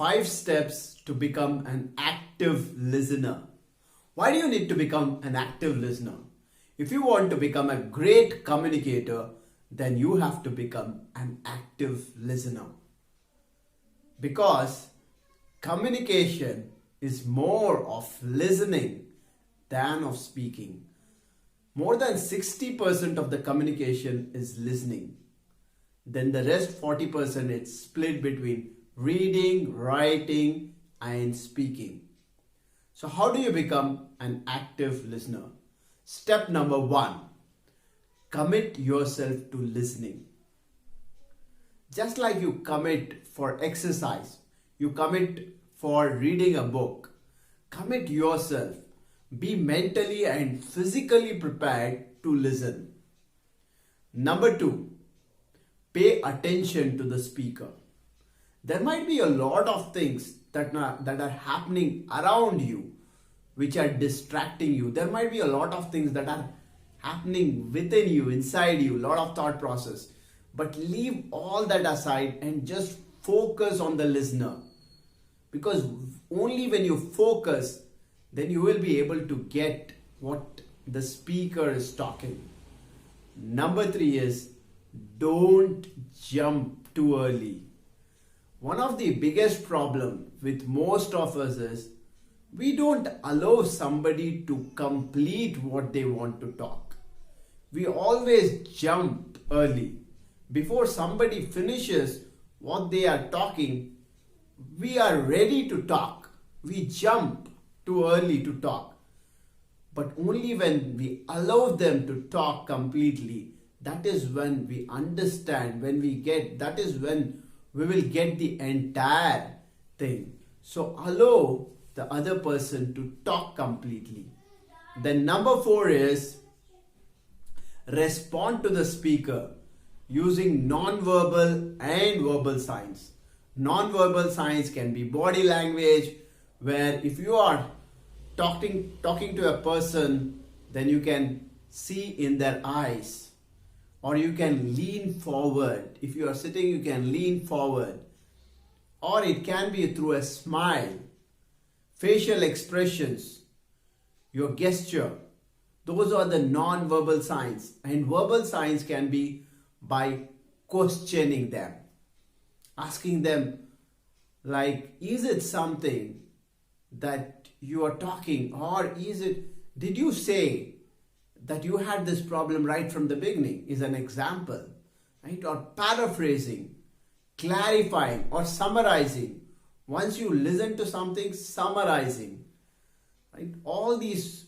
5 steps to become an active listener. Why do you need to become an active listener? If you want to become a great communicator, then you have to become an active listener. Because communication is more of listening than of speaking. More than 60% of the communication is listening. Then the rest 40% is split between reading, writing, and speaking. So how do you become an active listener? Step number 1, commit yourself to listening. Just like you commit for exercise, you commit for reading a book, commit yourself. Be mentally and physically prepared to listen. Number 2, pay attention to the speaker. There might be a lot of things that are happening around you which are distracting you. There might be a lot of things that are happening within you, inside you, a lot of thought process. But leave all that aside and just focus on the listener. Because only when you focus, then you will be able to get what the speaker is talking. Number 3 is don't jump too early. One of the biggest problem with most of us is we don't allow somebody to complete what they want to talk. We always jump early. Before somebody finishes what they are talking, we are ready to talk. We jump too early to talk. But only when we allow them to talk completely, that is when we understand, that is when we will get the entire thing. So allow the other person to talk completely. Then number 4 is respond to the speaker using non-verbal and verbal signs. Non-verbal signs can be body language, where if you are talking to a person, then you can see in their eyes, or you can lean forward. If you are sitting, you can lean forward, or it can be through a smile, facial expressions, your gesture. Those are the non-verbal signs. And verbal signs can be by questioning them, asking them like, is it something that you are talking, or did you say that you had this problem right from the beginning, is an example, right? Or paraphrasing, clarifying, or summarizing. Once you listen to something, summarizing, right? All these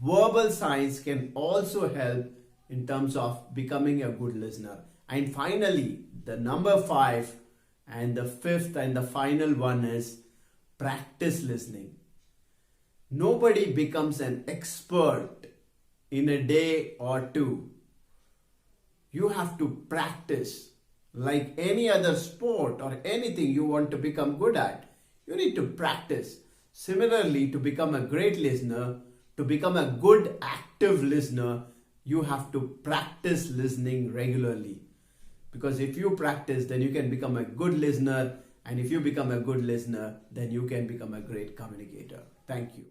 verbal signs can also help in terms of becoming a good listener. And finally, the number 5 and the 5th and the final one is practice listening. Nobody becomes an expert in a day or two. You have to practice. Like any other sport or anything you want to become good at, you need to practice. Similarly, to become a great listener, to become a good active listener, you have to practice listening regularly. Because if you practice, then you can become a good listener. And if you become a good listener, then you can become a great communicator. Thank you.